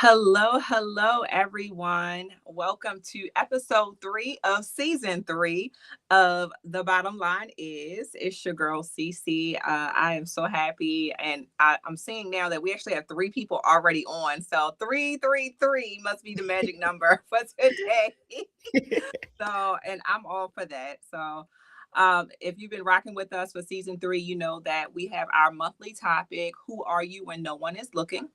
Hello, everyone. Welcome to episode 3 of season 3 of The Bottom Line Is. It's your girl, Cece. I am so happy, and I'm seeing now that we actually have 3 people already on. So 333 must be the magic number for today. And I'm all for that. If you've been rocking with us for season 3, you know that we have our monthly topic, Who Are You When No One Is Looking?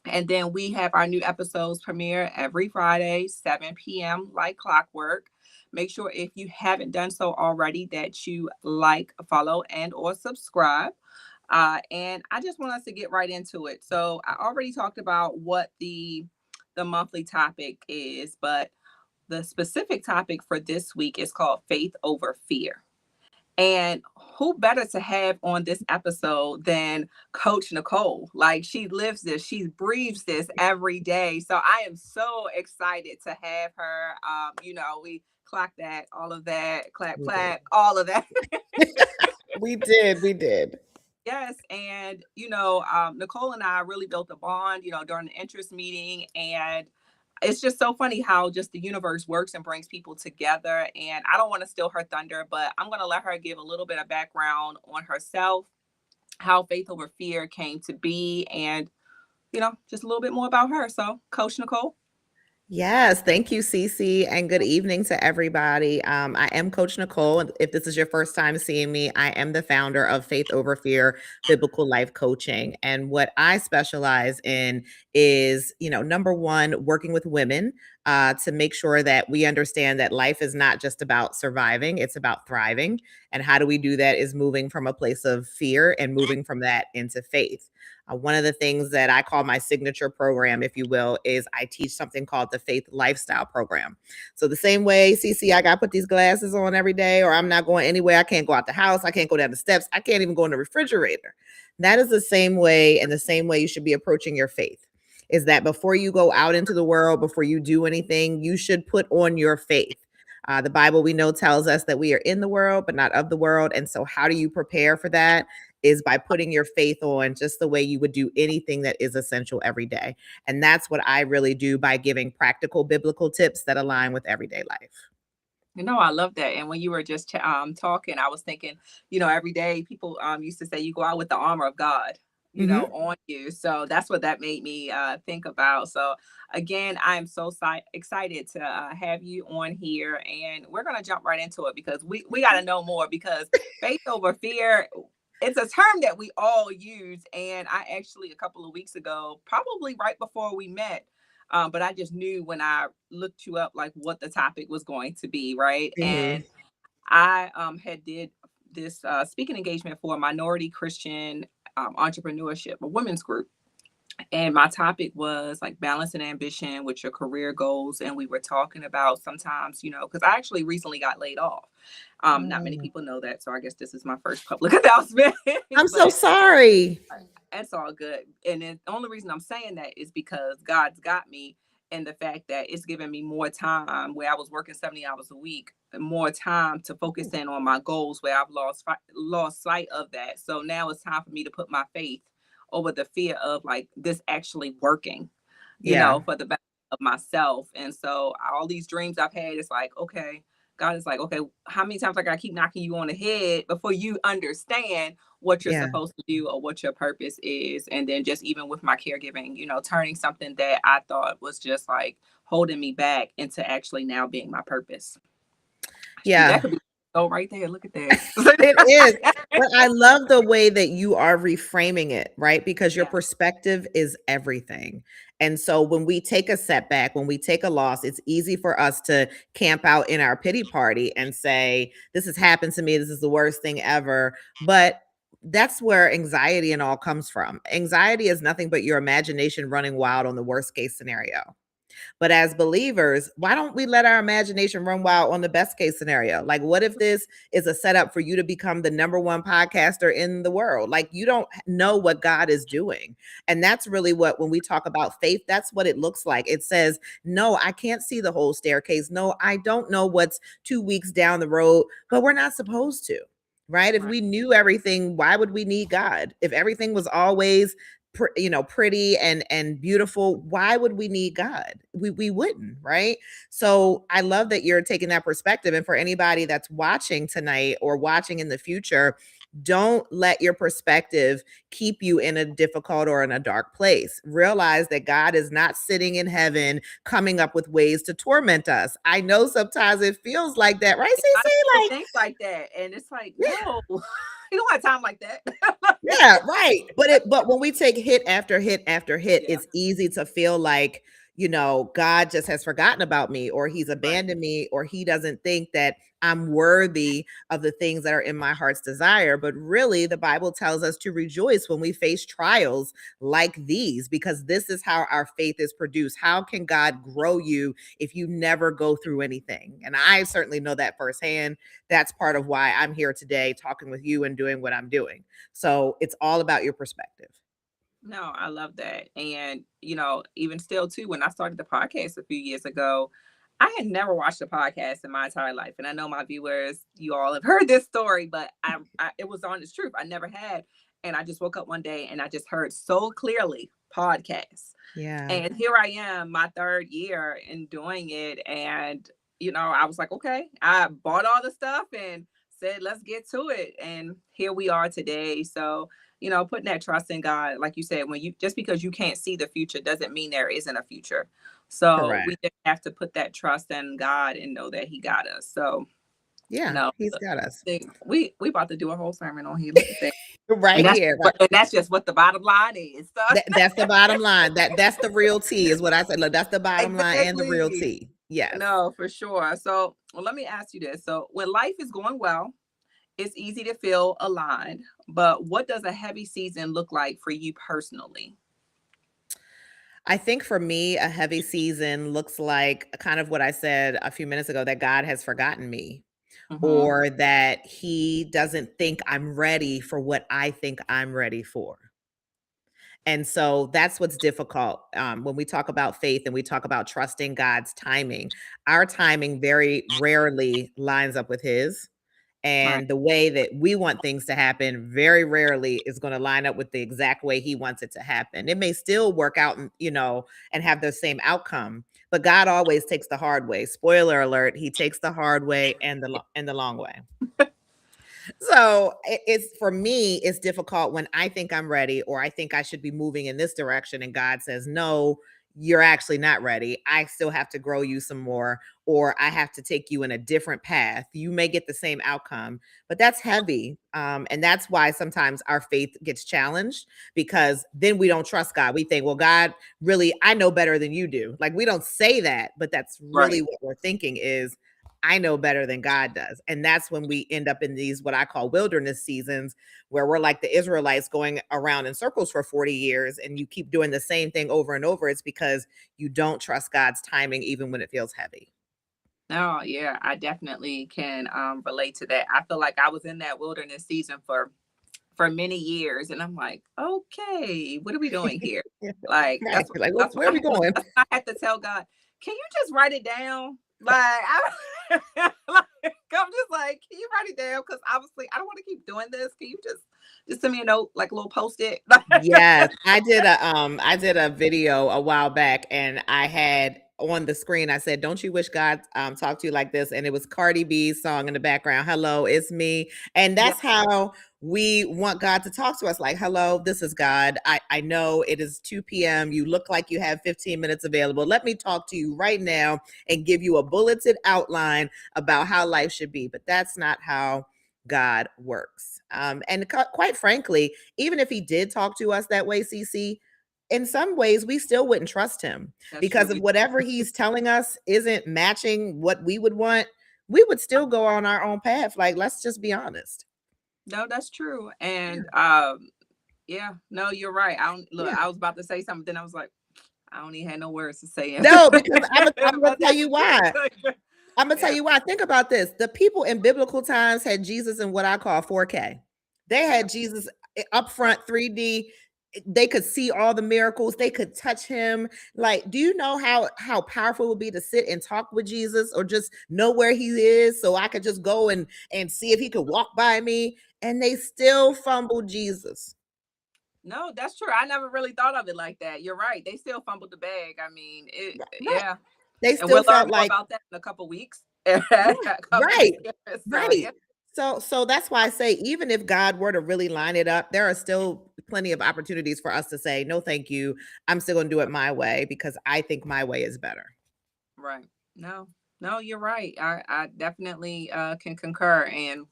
And then we have our new episodes premiere every Friday, 7 p.m., like clockwork. Make sure if you haven't done so already that you like, follow, and or subscribe. And I just want us to get right into it. So I already talked about what the monthly topic is, but the specific topic for this week is called Faith Over Fear. And who better to have on this episode than Coach Nicole? Like, she lives this, she breathes this every day. So I am so excited to have her. We clock that, all of that, clap, clap, all of that. We did. Yes. And, Nicole and I really built a bond, during the interest meeting. And it's just so funny how just the universe works and brings people together. And I don't want to steal her thunder, but I'm going to let her give a little bit of background on herself, how Faith Over Fear came to be, and, just a little bit more about her. So, Coach Nicole. Yes, thank you, Cece, and good evening to everybody. I am Coach Nicole, and if this is your first time seeing me, I am the founder of Faith Over Fear Biblical Life Coaching. And what I specialize in is, number one, working with women to make sure that we understand that life is not just about surviving, it's about thriving. And how do we do that is moving from a place of fear and moving from that into faith. One of the things that I call my signature program, if you will, is I teach something called the Faith Lifestyle Program. So the same way, Cece, I got to put these glasses on every day, or I'm not going anywhere. I can't go out the house. I can't go down the steps. I can't even go in the refrigerator. That is the same way, and the same way you should be approaching your faith. Is that before you go out into the world, before you do anything, you should put on your faith. The Bible, we know, tells us that we are in the world, but not of the world. And so how do you prepare for that? Is by putting your faith on just the way you would do anything that is essential every day. And that's what I really do by giving practical biblical tips that align with everyday life. I love that. And when you were just talking, I was thinking, every day people used to say you go out with the armor of God, on you. So that's what that made me think about. So again, I'm so excited to have you on here, and we're going to jump right into it because we got to know more, because faith over fear, it's a term that we all use. And I actually, a couple of weeks ago, probably right before we met, but I just knew when I looked you up, like what the topic was going to be, right? And I had did this speaking engagement for a minority Christian entrepreneurship, a women's group. And my topic was like balance and ambition with your career goals. And we were talking about sometimes, because I actually recently got laid off. Not many people know that. So I guess this is my first public announcement. I'm so sorry. That's all good. And then the only reason I'm saying that is because God's got me, and the fact that it's given me more time, where I was working 70 hours a week, more time to focus in on my goals, where I've lost sight of that. So now it's time for me to put my faith over the fear of like this actually working, for the benefit of myself. And so all these dreams I've had, it's like, okay, God is like, okay, how many times I gotta keep knocking you on the head before you understand what you're supposed to do or what your purpose is? And then just even with my caregiving, turning something that I thought was just like holding me back into actually now being my purpose. Yeah. That could be right there. Look at that. It is. But I love the way that you are reframing it, right? Because your perspective is everything. And so when we take a setback, when we take a loss, it's easy for us to camp out in our pity party and say, this has happened to me. This is the worst thing ever. But that's where anxiety and all comes from. Anxiety is nothing but your imagination running wild on the worst case scenario. But as believers, why don't we let our imagination run wild on the best case scenario? Like, what if this is a setup for you to become the number one podcaster in the world? Like, you don't know what God is doing. And that's really what, when we talk about faith, that's what it looks like. It says, no, I can't see the whole staircase. No, I don't know what's 2 weeks down the road, but we're not supposed to. Right? If we knew everything, why would we need God? If everything was always pretty and beautiful, why would we need God? We wouldn't, right? So I love that you're taking that perspective. And for anybody that's watching tonight or watching in the future, don't let your perspective keep you in a difficult or in a dark place. Realize that God is not sitting in heaven coming up with ways to torment us. I know sometimes it feels like that, right, A lot of Cece? people Like, think like that, and it's like, yeah, no, you don't have time like that. yeah, right. But when we take hit after hit after hit, Yeah, it's easy to feel like, God just has forgotten about me, or he's right. abandoned me, or he doesn't think that I'm worthy of the things that are in my heart's desire. But really, the Bible tells us to rejoice when we face trials like these, because this is how our faith is produced. How can God grow you if you never go through anything? And I certainly know that firsthand. That's part of why I'm here today talking with you and doing what I'm doing. So it's all about your perspective. No, I love that. And, even still too, when I started the podcast a few years ago, I had never watched a podcast in my entire life. And I know my viewers, you all have heard this story, but it was on its truth. I never had. And I just woke up one day and I just heard so clearly podcasts. Yeah, And here I am, my third year in doing it. And, I was like, okay, I bought all the stuff and said, let's get to it. And here we are today. So, putting that trust in God, like you said, when you just because you can't see the future doesn't mean there isn't a future. So we correct. just have to put that trust in God and know that He got us. So, Yeah, no, he's got us we about to do a whole sermon on here. Look at that. And right that's here. and that's just what the bottom line is. So That's the bottom line. That's the real tea, is what I said. Look, that's the bottom line and the real exactly. tea. Yes. No, for sure. So, well, let me ask you this. So, when life is going well, it's easy to feel aligned, but what does a heavy season look like for you personally? I think for me, a heavy season looks like kind of what I said a few minutes ago, that God has forgotten me, Hmm. or that he doesn't think I'm ready for what I think I'm ready for. And so that's what's difficult, when we talk about faith and we talk about trusting God's timing. Our timing very rarely lines up with His. Right. And the way that we want things to happen very rarely is going to line up with the exact way He wants it to happen. It may still work out, and have the same outcome, but God always takes the hard way. Spoiler alert, He takes the hard way and the long way. So it's, for me, it's difficult when I think I'm ready, or I think I should be moving in this direction, and God says, no, you're actually not ready. I still have to grow you some more, or I have to take you in a different path. You may get the same outcome, but that's heavy. And that's why sometimes our faith gets challenged, because then we don't trust God. We think, well, God, really, I know better than you do. Like, we don't say that, but that's really Right. what we're thinking is, I know better than God does. And that's when we end up in these, what I call wilderness seasons, where we're like the Israelites going around in circles for 40 years and you keep doing the same thing over and over. It's because you don't trust God's timing, even when it feels heavy. Oh, yeah, I definitely can relate to that. I feel like I was in that wilderness season for many years, and I'm like, okay, what are we doing here? Like Right. Like, that's what where are we going? I had to tell God. Can you just write it down? Like like, I'm just like, can you write it down? Because obviously I don't want to keep doing this. Can you just send me a note, like a little post it? Yes, I did a video a while back, and I had on the screen, I said, "Don't you wish God talked to you like this?" And it was Cardi B's song in the background, "Hello, it's me." And Yeah. that's how we want God to talk to us, like, "Hello, this is God. I know it is 2 p.m. You look like you have 15 minutes available. Let me talk to you right now and give you a bulleted outline about how life should be." But that's not how God works. And quite frankly, even if he did talk to us that way, CC, in some ways we still wouldn't trust him, That's true. because if whatever he's telling us isn't matching what we would want, we would still go on our own path. Like, let's just be honest. No, that's true. And Yeah. yeah, no, you're right. I don't look, Yeah. I was about to say something, then I was like, I don't even have no words to say. No, because I'm gonna But tell that's you true. why. I'm gonna tell Yeah. you why. Think about this. The people in biblical times had Jesus in what I call 4K. They Yeah. had Jesus up front 3D. They could see all the miracles. They could touch him. Like, do you know how powerful it would be to sit and talk with Jesus, or just know where he is, so I could just go and see if he could walk by me? And they still fumbled Jesus. No, that's true. I never really thought of it like that. You're right. They still fumbled the bag. I mean, Right. yeah. They And still we'll learn felt more like, about that in a couple weeks yeah, coming right, here. So right. yeah, So that's why I say, even if God were to really line it up, there are still plenty of opportunities for us to say, no, thank you. I'm still going to do it my way because I think my way is better. right. No, no, you're right. I definitely can concur, and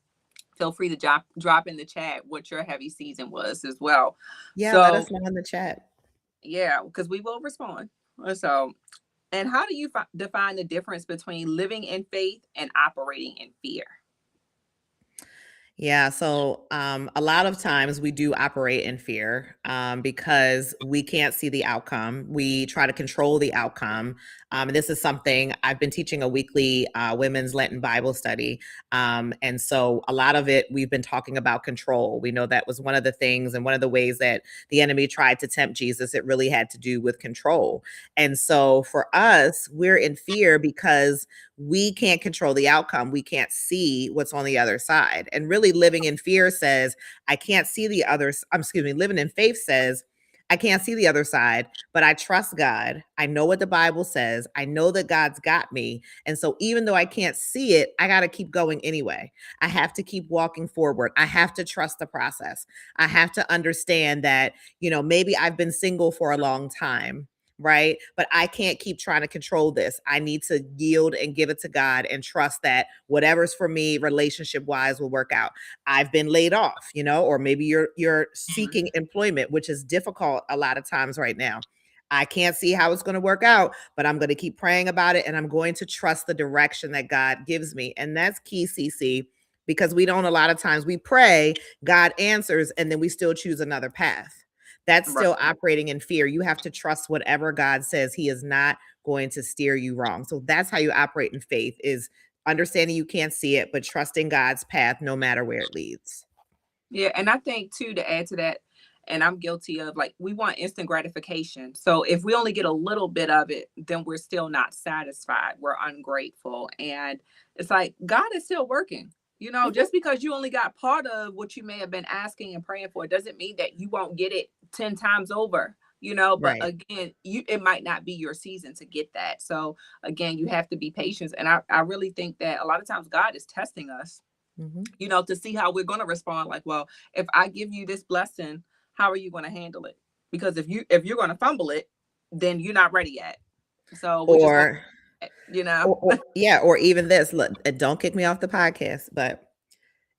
feel free to drop in the chat what your heavy season was as well. Yeah, let So us know in the chat. yeah, because we will respond. So, and how do you define the difference between living in faith and operating in fear? Yeah, so a lot of times we do operate in fear because we can't see the outcome. We try to control the outcome. And this is something I've been teaching a weekly women's Lenten Bible study. And so a lot of it, we've been talking about control. We know that was one of the things and one of the ways that the enemy tried to tempt Jesus. It really had to do with control. And so for us, we're in fear because we can't control the outcome. We can't see what's on the other side. And really living in fear says, I can't see the other, excuse me, living in faith says, I can't see the other side, but I trust God. I know what the Bible says. I know that God's got me. And so even though I can't see it, I got to keep going anyway. I have to keep walking forward. I have to trust the process. I have to understand that, maybe I've been single for a long time, right? But I can't keep trying to control this. I need to yield and give it to God and trust that whatever's for me relationship wise will work out. I've been laid off, or maybe you're Mhm. seeking employment, which is difficult a lot of times right now. I can't see how it's going to work out, but I'm going to keep praying about it and I'm going to trust the direction that God gives me. And that's key, CC, because we don't, a lot of times we pray, God answers, and then we still choose another path. That's Right. still operating in fear. You have to trust whatever God says. He is not going to steer you wrong. So that's how you operate in faith, is understanding you can't see it, but trusting God's path no matter where it leads. Yeah, and I think too, to add to that, and I'm guilty of, like, we want instant gratification. So if we only get a little bit of it, then we're still not satisfied. We're ungrateful. And it's like God is still working. Mhm. Just because you only got part of what you may have been asking and praying for doesn't mean that you won't get it 10 times over. But Right. again, it might not be your season to get that. So again, you have to be patient. And I really think that a lot of times God is testing us, Mhm. to see how we're going to respond. Like, well, if I give you this blessing, how are you going to handle it? Because if you're going to fumble it, then you're not ready yet. So we're just going Or, to, you know. yeah, or even this. Look, don't kick me off the podcast, but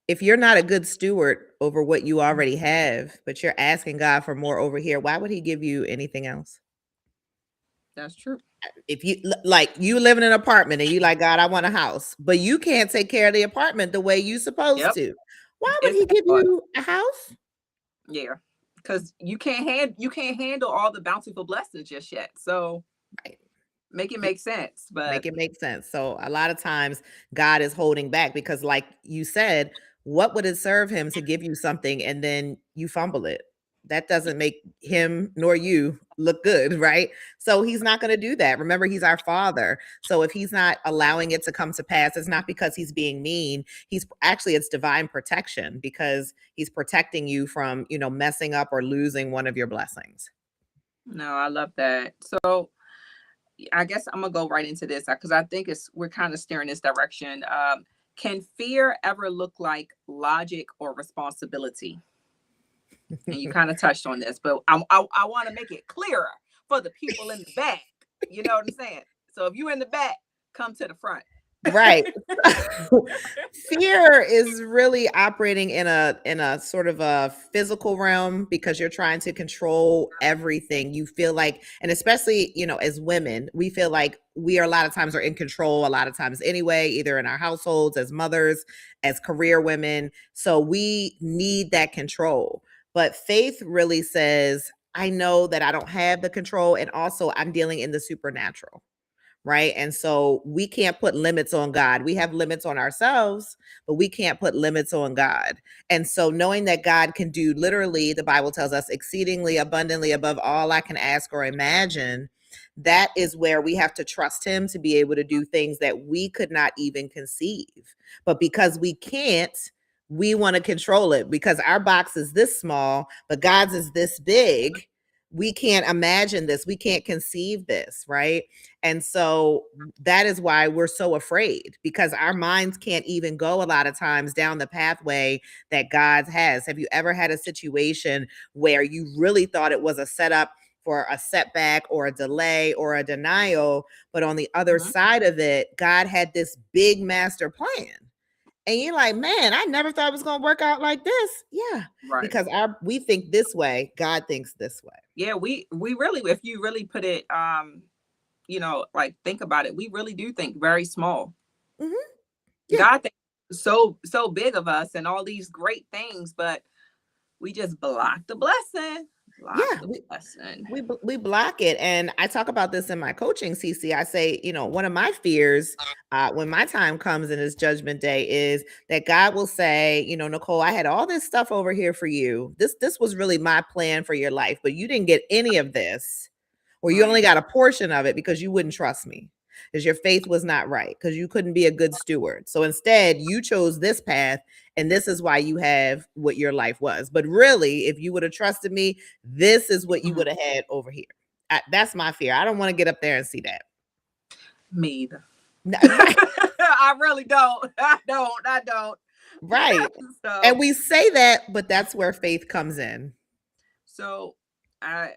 if you're not a good steward over what you already have, but you're asking God for more over here, why would He give you anything else? That's true. If you like, you live in an apartment and you like, God, I want a house, but you can't take care of the apartment the way you supposed Yep. to, why would It's He that give hard. you a house? Yeah. Because you can't handle all the bountiful blessings just yet. So Right. make it make sense. Make But it make sense. So a lot of times God is holding back because, like you said, what would it serve him to give you something and then you fumble it? That doesn't make him nor you look good, right? So he's not going to do that. Remember, he's our father. So if he's not allowing it to come to pass, it's not because he's being mean. He's actually, it's divine protection because he's protecting you from, messing up or losing one of your blessings. no, I love that. So I guess I'm gonna go right into this because I think we're kind of steering this direction. Can fear ever look like logic or responsibility? And you kind of touched on this, but I want to make it clearer for the people in the back. You know what I'm saying? So if you're in the back, come to the front. Right. Fear is really operating in a sort of a physical realm because you're trying to control everything. You feel like, and especially, as women, we feel like we are a lot of times are in control a lot of times anyway, either in our households, as mothers, as career women. So we need that control. But faith really says, I know that I don't have the control, and also I'm dealing in the supernatural, right? And so we can't put limits on God. We have limits on ourselves, but we can't put limits on God. And so knowing that God can do, literally, the Bible tells us, exceedingly abundantly above all I can ask or imagine, that is where we have to trust him to be able to do things that we could not even conceive. But because we can't, we want to control it because our box is this small, but God's is this big. We can't imagine this. We can't conceive this, right? And so that is why we're so afraid, because our minds can't even go a lot of times down the pathway that God has. Have you ever had a situation where you really thought it was a setup for a setback or a delay or a denial, but on the other Mhm. side of it, God had this big master plan? And you're like, man, I never thought it was gonna work out like this. Yeah, Right. because we think this way, God thinks this way. Yeah, we really, if you really put it, like think about it, we really do think very small. Hmm. Yeah, God thinks so big of us and all these great things, but we just block the blessing. Block yeah. the We blessing. we block it, and I talk about this in my coaching, CC. I say, one of my fears, when my time comes in this judgment day, is that God will say, Nicole, I had all this stuff over here for you. This was really my plan for your life, but you didn't get any of this, or you only Right. got a portion of it because you wouldn't trust me, because your faith was not right, because you couldn't be a good steward. So instead, you chose this path, and this is why you have what your life was. But really, if you would have trusted me, this is what you would Mhm. have had over here. That's my fear. I don't want to get up there and see that. Me either. Right, I really don't. I don't. right. And so we say that, but that's where faith comes in. so I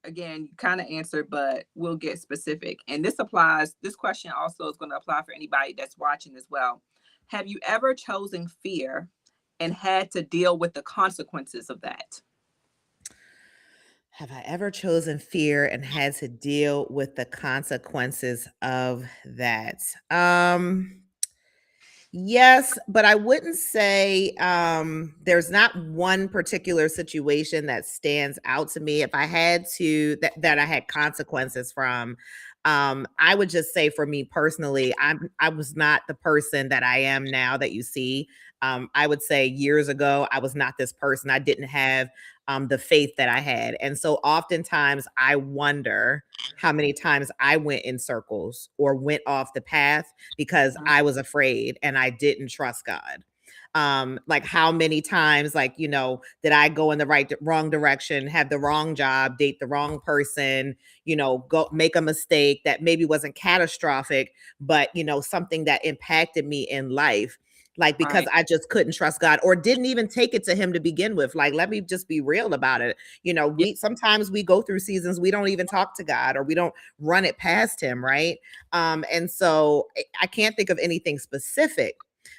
again you kind of answered, but we'll get specific. And this question also is going to apply for anybody that's watching as well. Have you ever chosen fear and had to deal with the consequences of that? Have I ever chosen fear and had to deal with the consequences of that? Yes, but I wouldn't say, there's not one particular situation that stands out to me. If I had to, that I had consequences from, I would just say, for me personally, I was not the person that I am now that you see. I would say years ago, I was not this person. I didn't have the faith that I had. And so oftentimes I wonder how many times I went in circles or went off the path because Mhm. I was afraid and I didn't trust God. Like how many times, like, did I go in the wrong direction, have the wrong job, date the wrong person, go make a mistake that maybe wasn't catastrophic, but something that impacted me in life. Like, because Right. I just couldn't trust God or didn't even take it to him to begin with. Like, let me just be real about it. Yeah. We sometimes we go through seasons we don't even talk to God, or we don't run it past him, right? And so I can't think of anything specific,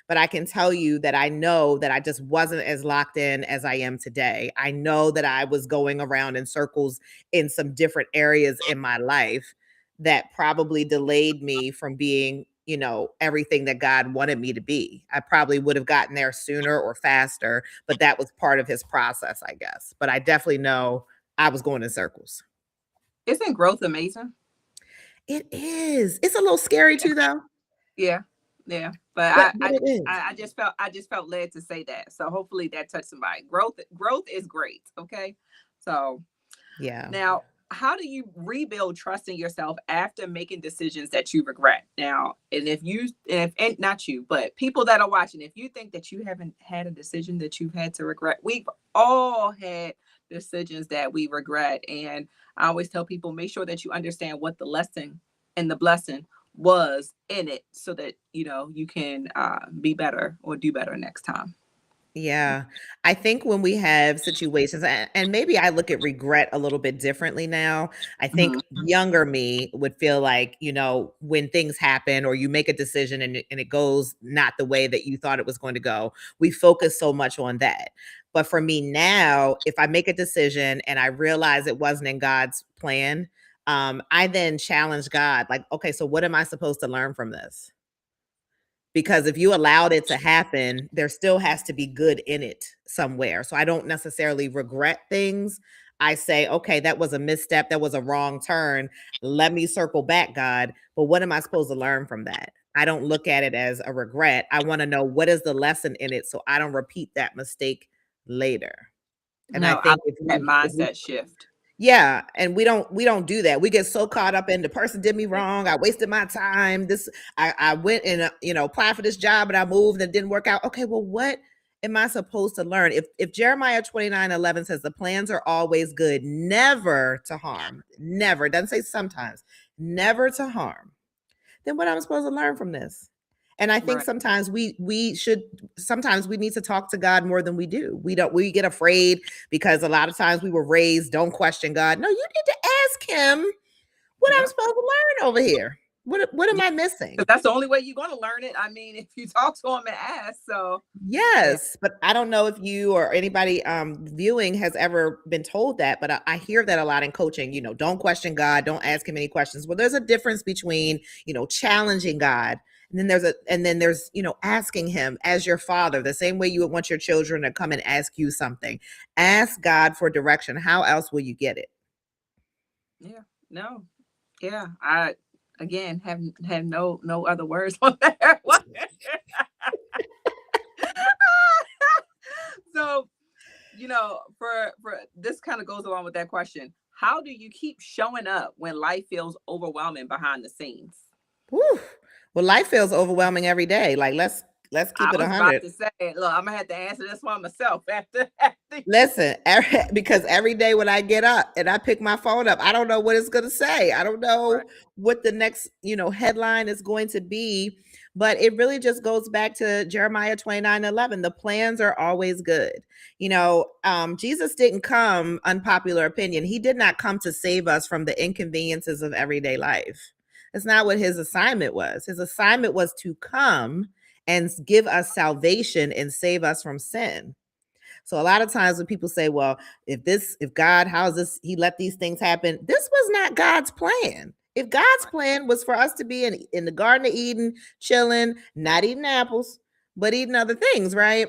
but I can tell you that I know that I just wasn't as locked in as I am today. I know that I was going around in circles in some different areas in my life that probably delayed me from being, everything that God wanted me to be. I probably would have gotten there sooner or faster, but that was part of his process, I guess. But I definitely know I was going in circles. Isn't growth amazing? It is. It's a little scary too, though, Yeah, yeah. But but it is. I just felt led to say that. So hopefully that touched somebody. Growth is great. Okay. So Yeah. now, how do you rebuild trust in yourself after making decisions that you regret? Now, and if you, if and not you, but people that are watching, if you think that you haven't had a decision that you've had to regret, we've all had decisions that we regret. And I always tell people, make sure that you understand what the lesson and the blessing was in it, so that you can be better or do better next time. Yeah. I think when we have situations, and maybe I look at regret a little bit differently now. I think Mhm. younger me would feel like, when things happen or you make a decision and it goes not the way that you thought it was going to go, we focus so much on that. But for me now, if I make a decision and I realize it wasn't in God's plan, I then challenge God, like, okay, so what am I supposed to learn from this? Because if you allowed it to happen, there still has to be good in it somewhere. So I don't necessarily regret things. I say, okay, that was a misstep. That was a wrong turn. Let me circle back, God. But what am I supposed to learn from that? I don't look at it as a regret. I want to know what is the lesson in it so I don't repeat that mistake later. And I No, I like think if that we mindset shift. yeah, and we don't do that. We get so caught up in the person did me wrong. I wasted my time. I went and applied for this job and I moved and it didn't work out. Okay, well, what am I supposed to learn? If Jeremiah 29:11 says the plans are always good, never to harm, never, it doesn't say sometimes, never to harm, then what am I supposed to learn from this? And I think Right. sometimes we should sometimes we need to talk to God more than we do. We get afraid because a lot of times we were raised, don't question God. No, you need to ask him what I'm Yep. supposed to learn over here. What am Yeah. I Because missing? that's the only way you're going to learn it. I mean, if you talk to them and ask. So, yeah. Yes, but I don't know if you or anybody viewing has ever been told that, but I hear that a lot in coaching. Don't question God, don't ask him any questions. Well, there's a difference between challenging God, and then there's asking him as your father, the same way you would want your children to come and ask you something. Ask God for direction. How else will you get it? Yeah. No. Yeah. I, again, have no other words on that one. So, for this kind of goes along with that question. How do you keep showing up when life feels overwhelming behind the scenes? Whew. Well, life feels overwhelming every day. Like let's keep I it was about 100. to say, look, I'm gonna have to answer this one myself after Listen, because every day when I get up and I pick my phone up, I don't know what it's going to say. I don't right, know what the next, headline is going to be, but it really just goes back to Jeremiah 29:11. The plans are always good. Jesus didn't come, unpopular opinion. He did not come to save us from the inconveniences of everyday life. That's not what his assignment was. His assignment was to come and give us salvation and save us from sin. So a lot of times when people say, well, if God, how is this, he let these things happen? This was not God's plan. If God's right, plan was for us to be in the Garden of Eden, chilling, not eating apples, but eating other things, right?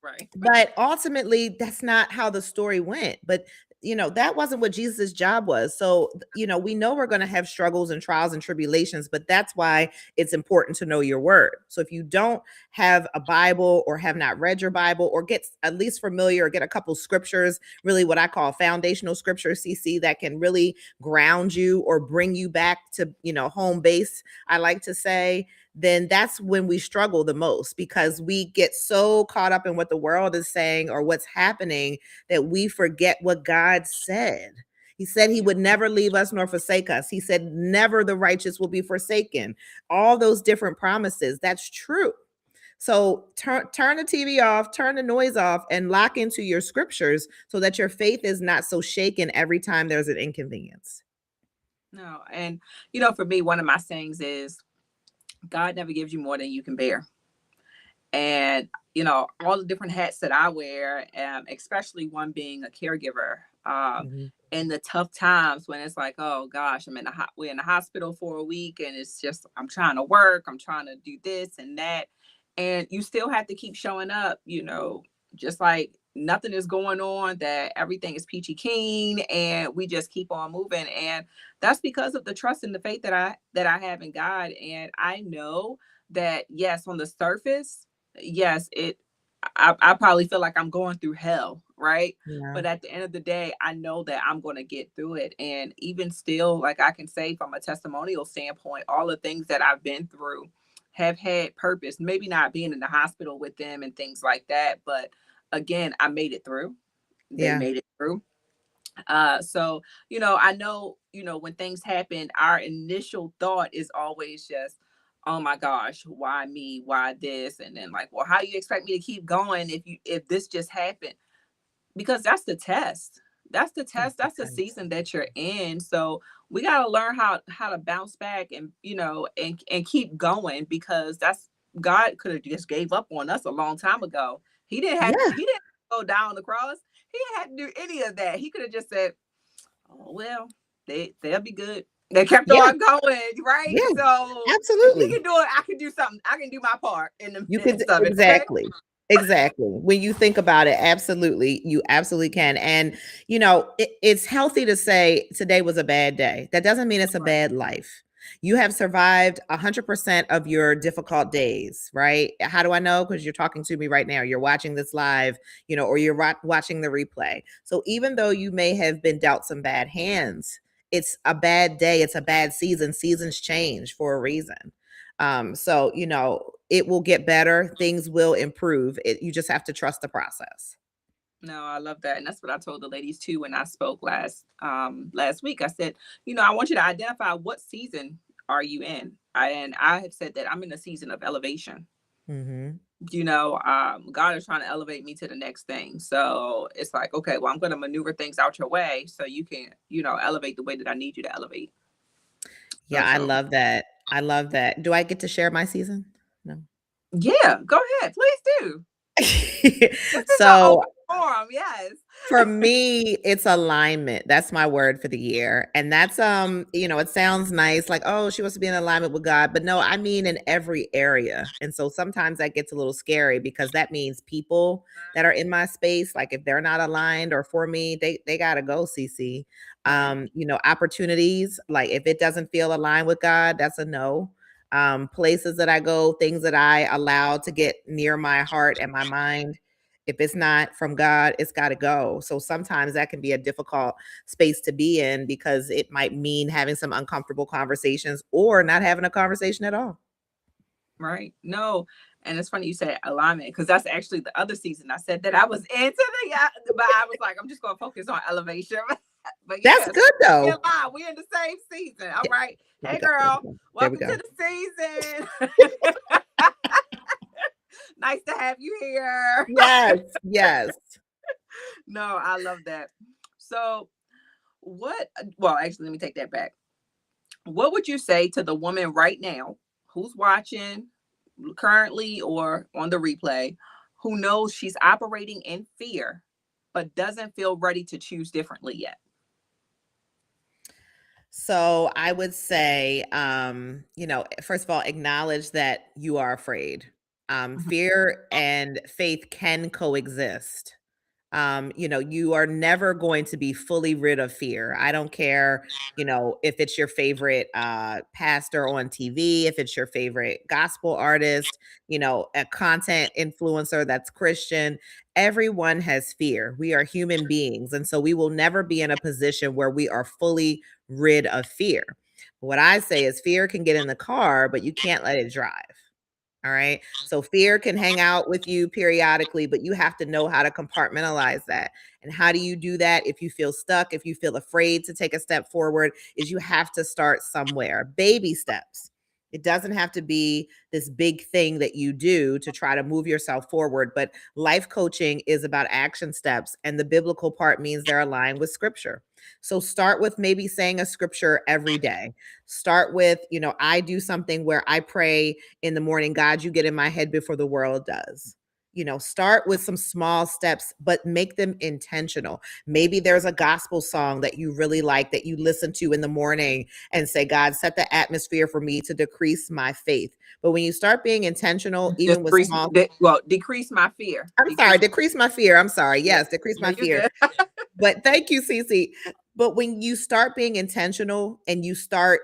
right. But ultimately, that's not how the story went. But that wasn't what Jesus' job was. So we know we're going to have struggles and trials and tribulations, but that's why it's important to know your word. So if you don't have a Bible or have not read your Bible or get at least familiar or get a couple scriptures, really what I call foundational scripture, CC, that can really ground you or bring you back to home base, I like to say, then that's when we struggle the most, because we get so caught up in what the world is saying or what's happening that we forget what God said. He said he Yep. would never leave us nor forsake us. He said never the righteous will be forsaken. All those different promises, that's true. So turn the TV off, turn the noise off, and lock into your scriptures so that your faith is not so shaken every time there's an inconvenience. No, and for me, one of my sayings is God never gives you more than you can bear. And all the different hats that I wear, especially one being a caregiver, Mhm. in the tough times when it's like, oh gosh, we're in the hospital for a week, and it's just I'm trying to work, I'm trying to do this and that, and you still have to keep showing up, just like nothing is going on, that everything is peachy keen, and we just keep on moving, and that's because of the trust and the faith that I have in God, and I know that yes, on the surface, yes, I probably feel like I'm going through hell, right? Yeah. But at the end of the day, I know that I'm going to get through it. And even still, like I can say from a testimonial standpoint, all the things that I've been through have had purpose. Maybe not being in the hospital with them and things like that, but again, I made it through. They Yeah. made it through. So I know, when things happen, our initial thought is always just, oh my gosh, why me? Why this? And then like, well, how you expect me to keep going if this just happened? Because that's the test. That's the That's test. the That's the test. season that you're in. So we gotta learn how to bounce back and and keep going, because that's God could have just gave up on us a long time ago. Yeah. He didn't go down the cross. He didn't have to do any of that. He could have just said, oh well, they'll be good. They kept Yeah. on going, right? Yeah. So if he Absolutely. can do it, I can do something. I can do my part in the You could midst of it. Okay. exactly. Exactly. When you think about it, absolutely, you absolutely can. And it's healthy to say today was a bad day. That doesn't mean it's a Right. bad life. You have survived 100% of your difficult days, right? How do I know? Because you're talking to me right now. You're watching this live, or you're watching the replay. So even though you may have been dealt some bad hands, it's a bad day. It's a bad season. Seasons change for a reason. So, it will get better. Things will improve. You just have to trust the process. No, I love that. And that's what I told the ladies too when I spoke last week. I said, I want you to identify what season are you in. And I have said that I'm in a season of elevation. Hmm. God is trying to elevate me to the next thing. So it's like, okay, well, I'm going to maneuver things out your way so you can, elevate the way that I need you to elevate. Yeah, I So love that. I love that. Do I get to share my season? No. yeah, go ahead, please do. This is an So open forum. Yes. for me, it's alignment. That's my word for the year. And that's it sounds nice, like, oh, she wants to be in alignment with God. But no, I mean in every area. And so sometimes that gets a little scary because that means people that are in my space, like if they're not aligned or for me, they gotta go, CC. Right. Opportunities, like if it doesn't feel aligned with God, that's a no. Places that I go, things that I allow to get near my heart and my mind, if it's not from God, it's got to go. So sometimes that can be a difficult space to be in because it might mean having some uncomfortable conversations or not having a conversation at all. Right. No. And it's funny you said alignment because that's actually the other season I said that I was into but I was like, I'm just going to focus on elevation. But That's yes, good we though. aligned. We're in the same season. All Yeah, right. there we Hey, go. There we girl. go. There we Welcome go. to the season. Nice to have you here. Yes, yes. No, I love that. So, well, actually, let me take that back. What would you say to the woman right now who's watching currently or on the replay who knows she's operating in fear but doesn't feel ready to choose differently yet? So I would say, first of all, acknowledge that you are afraid. Mhm. Fear and faith can coexist. You are never going to be fully rid of fear. I don't care, if it's your favorite pastor on TV, if it's your favorite gospel artist, a content influencer that's Christian. Everyone has fear. We are human beings. And so we will never be in a position where we are fully rid of fear. What I say is fear can get in the car, but you can't let it drive. All right. So fear can hang out with you periodically, but you have to know how to compartmentalize that. And how do you do that? If you feel stuck, if you feel afraid to take a step forward, is you have to start somewhere. Baby steps. It doesn't have to be this big thing that you do to try to move yourself forward, but life coaching is about action steps. And the biblical part means they're aligned with scripture. So start with maybe saying a scripture every day. Start with, I do something where I pray in the morning, God, you get in my head before the world does. Start with some small steps, but make them intentional. Maybe there's a gospel song that you really like that you listen to in the morning and say, God, set the atmosphere for me to decrease my faith. But when you start being intentional, even with Decrease, small, decrease my fear. I'm sorry, Decrease. decrease my fear. I'm sorry. Yeah. Yes, decrease No, my you're fear. good. But thank you, Cece. But when you start being intentional and you start,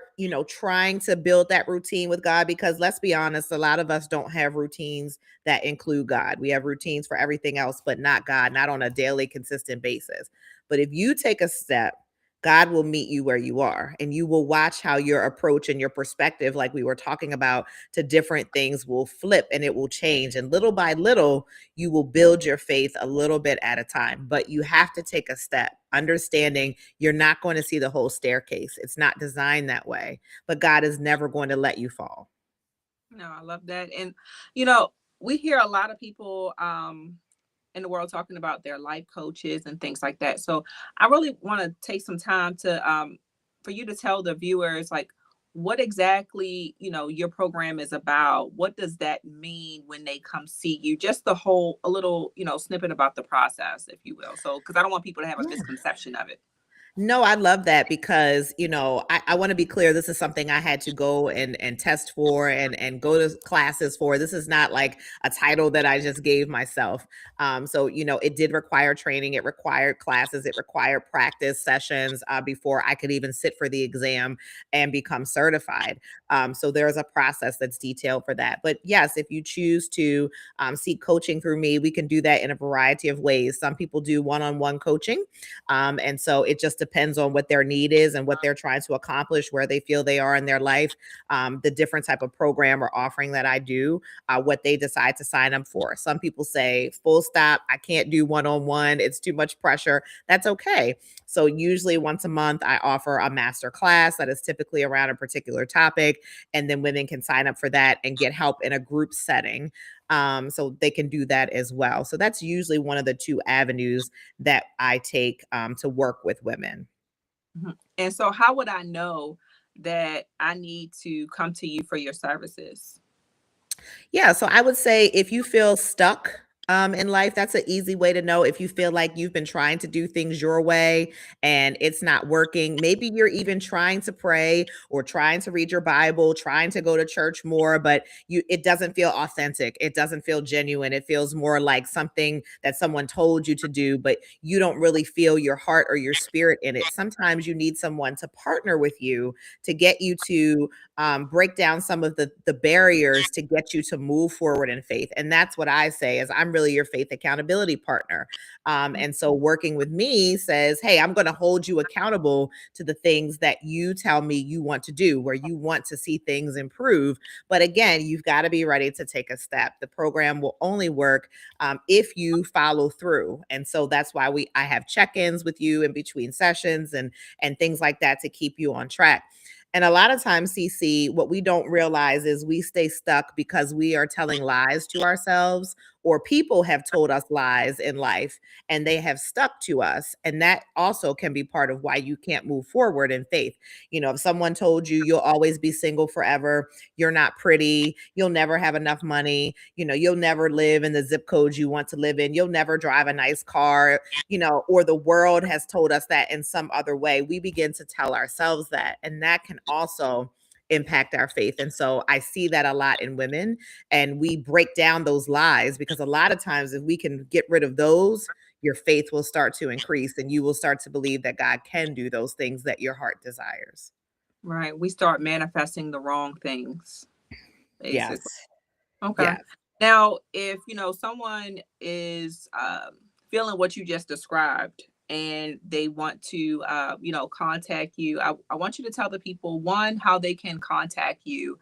trying to build that routine with God, because let's be honest, a lot of us don't have routines that include God. We have routines for everything else, but not God, not on a daily, consistent basis. But if you take a step, God will meet you where you are, and you will watch how your approach and your perspective, like we were talking about, to different things will flip and it will change. And little by little, you will build your faith a little bit at a time, but you have to take a step, understanding you're not going to see the whole staircase. It's not designed that way, but God is never going to let you fall. No, I love that. And, you know, we hear a lot of people in the world talking about their life coaches and things like that. So I really want to take some time to for you to tell the viewers like what exactly, your program is about. What does that mean when they come see you? Just the whole a little, snippet about the process, if you will. So because I don't want people to have a misconception of it. No, I love that because, I want to be clear. This is something I had to go and test for and go to classes for. This is not like a title that I just gave myself. So, it did require training. It required classes. It required practice sessions before I could even sit for the exam and become certified. So there's a process that's detailed for that. But yes, if you choose to seek coaching through me, we can do that in a variety of ways. Some people do one-on-one coaching. And so it just depends on what their need is and what they're trying to accomplish, where they feel they are in their life, the different type of program or offering that I do, what they decide to sign up for. Some people say, full stop, I can't do one-on-one. It's too much pressure. That's okay. So usually once a month, I offer a master class that is typically around a particular topic. And then women can sign up for that and get help in a group setting. So they can do that as well. So that's usually one of the two avenues that I take to work with women. Mhm. And so, how would I know that I need to come to you for your services? Yeah, so I would say if you feel stuck in life, that's an easy way to know. If you feel like you've been trying to do things your way and it's not working, maybe you're even trying to pray or trying to read your Bible, trying to go to church more, but it doesn't feel authentic. It doesn't feel genuine. It feels more like something that someone told you to do, but you don't really feel your heart or your spirit in it. Sometimes you need someone to partner with you to get you to break down some of the barriers to get you to move forward in faith. And that's what I say is I'm really your faith accountability partner. And so working with me says, hey, I'm going to hold you accountable to the things that you tell me you want to do, where you want to see things improve. But again, you've got to be ready to take a step. The program will only work if you follow through. And so that's why I have check-ins with you in between sessions and things like that to keep you on track. And a lot of times, CC, what we don't realize is we stay stuck because we are telling lies to ourselves, or people have told us lies in life and they have stuck to us. And that also can be part of why you can't move forward in faith. You know, if someone told you you'll always be single forever, you're not pretty, you'll never have enough money, you'll never live in the zip codes you want to live in, you'll never drive a nice car, or the world has told us that in some other way, we begin to tell ourselves that. And that can also impact our faith. And so I see that a lot in women, and we break down those lies because a lot of times, if we can get rid of those, your faith will start to increase and you will start to believe that God can do those things that your heart desires. Right. We start manifesting the wrong things, basically. Yes. Okay. Yes. Now, if someone is feeling what you just described and they want to contact you, I want you to tell the people, one, how they can contact you,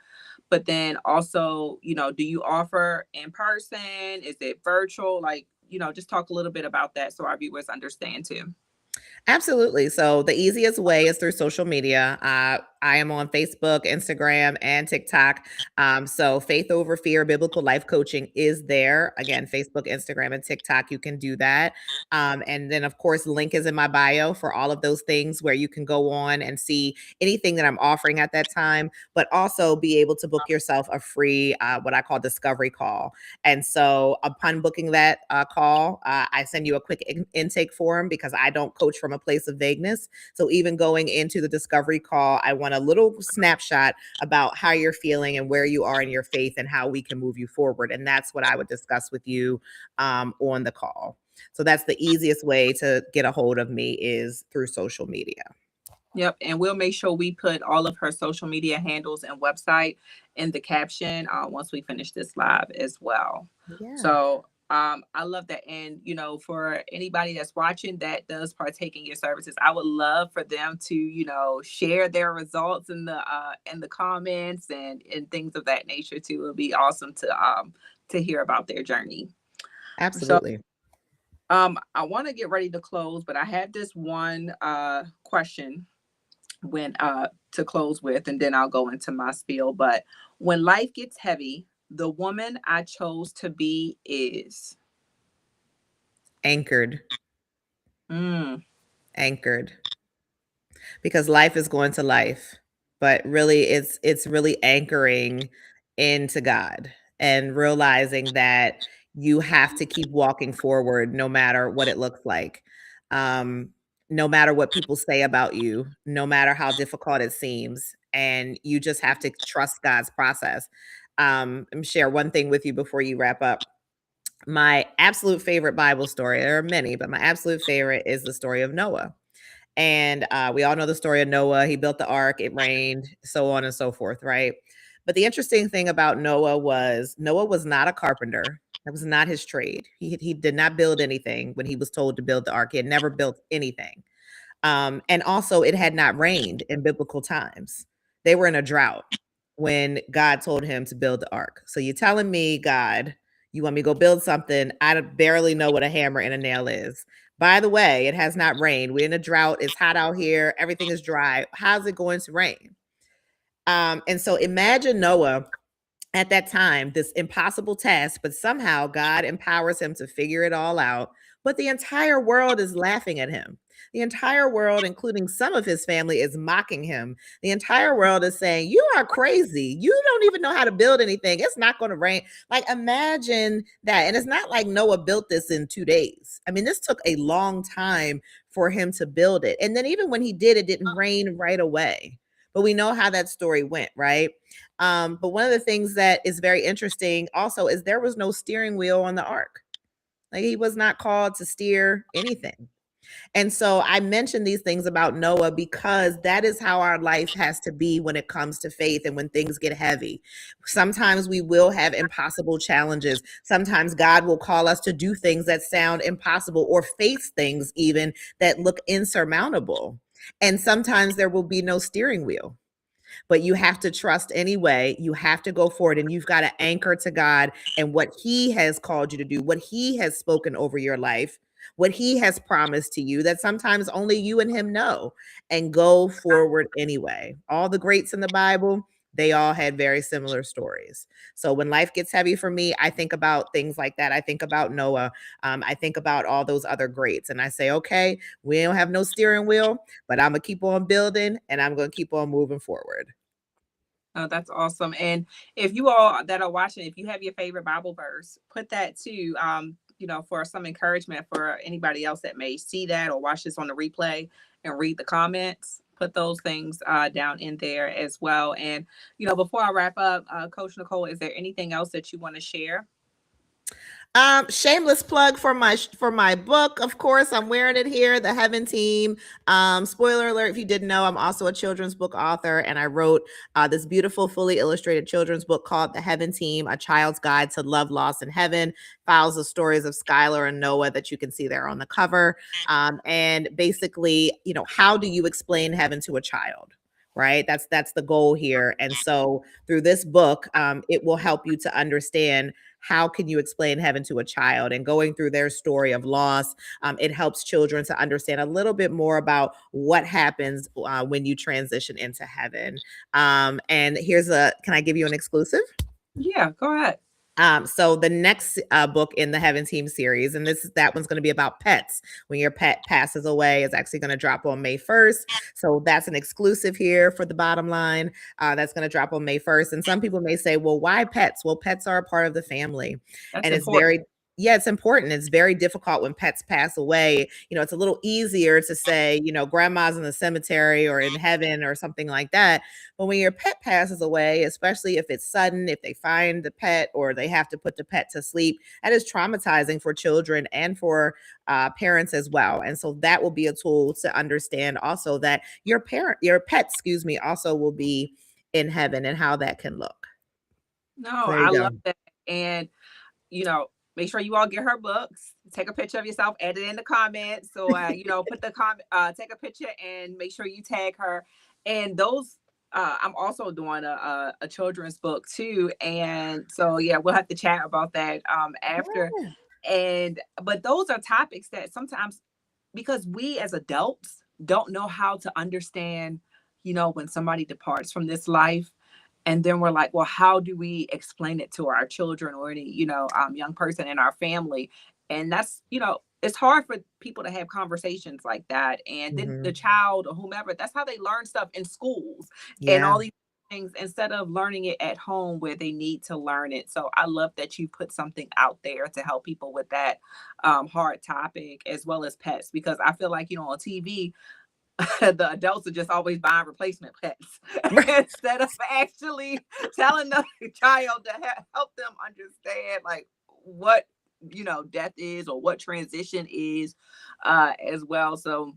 but then also, do you offer in person? Is it virtual? Like, just talk a little bit about that so our viewers understand too. Absolutely. So the easiest way is through social media. I am on Facebook, Instagram, and TikTok. So Faith Over Fear Biblical Life Coaching is there. Again, Facebook, Instagram, and TikTok. You can do that. And then, of course, link is in my bio for all of those things where you can go on and see anything that I'm offering at that time, but also be able to book yourself a free, what I call discovery call. And so upon booking that call, I send you a quick intake form because I don't coach from a place of vagueness. So even going into the discovery call, I want a little snapshot about how you're feeling and where you are in your faith and how we can move you forward. And that's what I would discuss with you on the call. So that's the easiest way to get a hold of me is through social media. Yep, and we'll make sure we put all of her social media handles and website in the caption once we finish this live as well. Yeah, So I love that, and for anybody that's watching that does partake in your services, I would love for them to share their results in the comments and things of that nature too. It would be awesome to hear about their journey. So absolutely. I want to get ready to close, but I have this one question when to close with, and then I'll go into my spiel. But when life gets heavy, the woman I chose to be is Anchored, mm, anchored. Because life is going to life, but really it's really anchoring into God and realizing that you have to keep walking forward no matter what it looks like. um no matter what people say about you, no matter how difficult it seems, and you just have to trust God's process. Let me share one thing with you before you wrap up. My absolute favorite Bible story, there are many, but my absolute favorite is the story of Noah. And we all know the story of Noah. He built the ark, it rained, so on and so forth, right? But the interesting thing about Noah was not a carpenter. That was not his trade. He did not build anything when he was told to build the ark. He had never built anything. And also, it had not rained in biblical times. They were in a drought when God told him to build the ark. So you're telling me, God, you want me to go build something? I barely know what a hammer and a nail is. By the way, it has not rained. We're in a drought. It's hot out here. Everything is dry. How's it going to rain? And so imagine Noah at that time, this impossible task, but somehow God empowers him to figure it all out. But the entire world is laughing at him. The entire world, including some of his family, is mocking him. The entire world is saying, "You are crazy. You don't even know how to build anything. It's not going to rain." Like, imagine that. And it's not like Noah built this in 2 days. I mean, this took a long time for him to build it. And then, even when he did, it didn't rain right away. But we know how that story went, right? But one of the things that is very interesting also is there was no steering wheel on the ark. Like, he was not called to steer anything. And so I mention these things about Noah because that is how our life has to be when it comes to faith and when things get heavy. Sometimes we will have impossible challenges. Sometimes God will call us to do things that sound impossible or face things even that look insurmountable. And sometimes there will be no steering wheel, but you have to trust anyway. You have to go forward and you've got to anchor to God and what He has called you to do, what He has spoken over your life, what He has promised to you that sometimes only you and Him know, and go forward anyway. All the greats in the Bible, they all had very similar stories. So when life gets heavy for me, I think about things like that. I think about Noah. I think about all those other greats. And I say, okay, we don't have no steering wheel, but I'm going to keep on building and I'm going to keep on moving forward. Oh, that's awesome. And if you all that are watching, if you have your favorite Bible verse, put that too, for some encouragement for anybody else that may see that or watch this on the replay and read the comments. Put those things down in there as well. And, before I wrap up, Coach Nicole, is there anything else that you want to share? Shameless plug for my book. Of course, I'm wearing it here, The Heaven Team. Spoiler alert, if you didn't know, I'm also a children's book author, and I wrote this beautiful, fully illustrated children's book called The Heaven Team: A Child's Guide to Love, Loss, and Heaven. Follows the stories of Skylar and Noah that you can see there on the cover. And basically, how do you explain heaven to a child? Right, that's the goal here. And so through this book, it will help you to understand how can you explain heaven to a child, and going through their story of loss. It helps children to understand a little bit more about what happens when you transition into heaven. And can I give you an exclusive? Yeah, go ahead. So the next book in the Heaven Team series, and that one's going to be about pets. When your pet passes away, is actually going to drop on May 1st. So that's an exclusive here for the bottom line. That's going to drop on May 1st. And some people may say, well, why pets? Well, pets are a part of the family, That's and important. yeah, it's important. It's very difficult when pets pass away. It's a little easier to say, grandma's in the cemetery or in heaven or something like that. But when your pet passes away, especially if it's sudden, if they find the pet or they have to put the pet to sleep, that is traumatizing for children and for parents as well. And so that will be a tool to understand also that your pet, excuse me, also will be in heaven and how that can look. No, So there I you love go. that. And make sure you all get her books. Take a picture of yourself, add it in the comments. So, put the take a picture and make sure you tag her. And those, I'm also doing a children's book too. And so, yeah, we'll have to chat about that after. Yeah. But those are topics that sometimes, because we as adults don't know how to understand, when somebody departs from this life, and then we're like, well, how do we explain it to our children or any young person in our family? And that's, it's hard for people to have conversations like that. And then the Mhm. child or whomever, that's how they learn stuff in schools and Yeah. all these things, instead of learning it at home where they need to learn it. So I love that you put something out there to help people with that hard topic, as well as pets, because I feel like, on TV, the adults are just always buying replacement pets instead of actually telling the child to help them understand like what death is, or what transition is, as well. So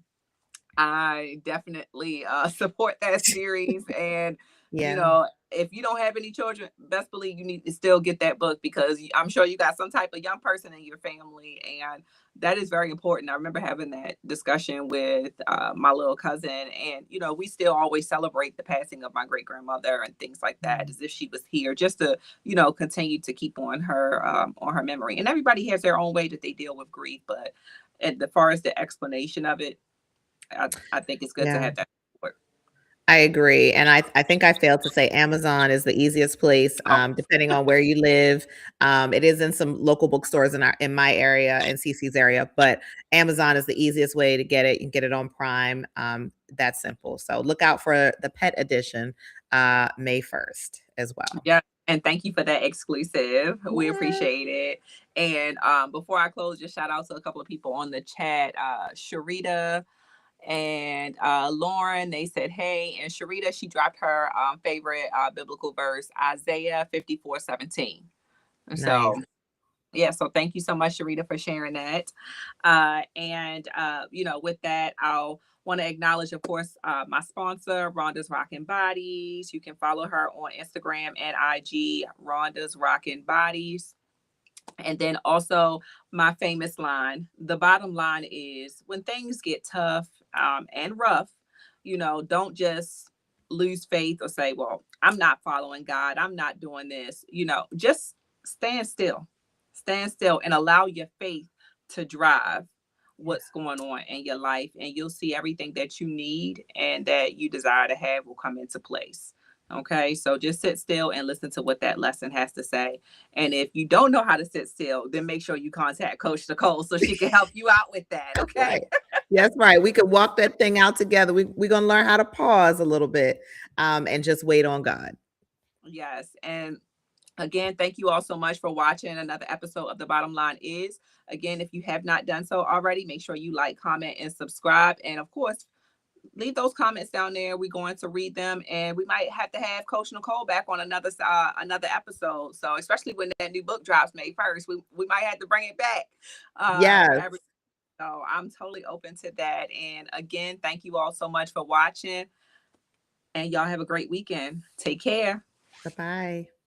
I definitely support that series. And Yeah. if you don't have any children, best believe you need to still get that book, because I'm sure you got some type of young person in your family, and that is very important. I remember having that discussion with my little cousin, and we still always celebrate the passing of my great grandmother and things like that, Mm. as if she was here, just to continue to keep on her memory. And everybody has their own way that they deal with grief, but as far as the explanation of it, I think it's good to Yeah. have that support. I agree, and I think I failed to say Amazon is the easiest place, Oh, depending on where you live. It is in some local bookstores in my area, in CC's area, but Amazon is the easiest way to get it. You can get it on Prime. That's simple. So look out for the pet edition, May 1st as well. yeah. And thank you for that exclusive. We Yes. appreciate it. And before I close, just shout out to a couple of people on the chat. Sharita and Lauren, they said, hey. And Sharita, she dropped her favorite biblical verse, Isaiah 54:17. So, Nice. yeah, so thank you so much, Sharita, for sharing that. And with that, I'll want to acknowledge, of course, my sponsor, Rhonda's Rockin' Bodies. You can follow her on Instagram and IG, Rhonda's Rockin' Bodies. And then also my famous line: the bottom line is, when things get tough and rough, don't just lose faith or say, well, I'm not following God, I'm not doing this. Just stand still. Stand still and allow your faith to drive what's going on in your life. And you'll see everything that you need and that you desire to have will come into place. Okay. So just sit still and listen to what that lesson has to say. And if you don't know how to sit still, then make sure you contact Coach Nicole so she can help you out with that. Okay. Right. That's right. We could walk that thing out together. We're gonna learn how to pause a little bit, and just wait on God. Yes. And again, thank you all so much for watching another episode of The Bottom Line Is. Again, if you have not done so already, make sure you like, comment, and subscribe. And of course, leave those comments down there. We're going to read them, and we might have to have Coach Nicole back on another episode. So especially when that new book drops May 1st, we might have to bring it back. Yes. Every So I'm totally open to that. And again, thank you all so much for watching, and y'all have a great weekend. Take care. Bye-bye.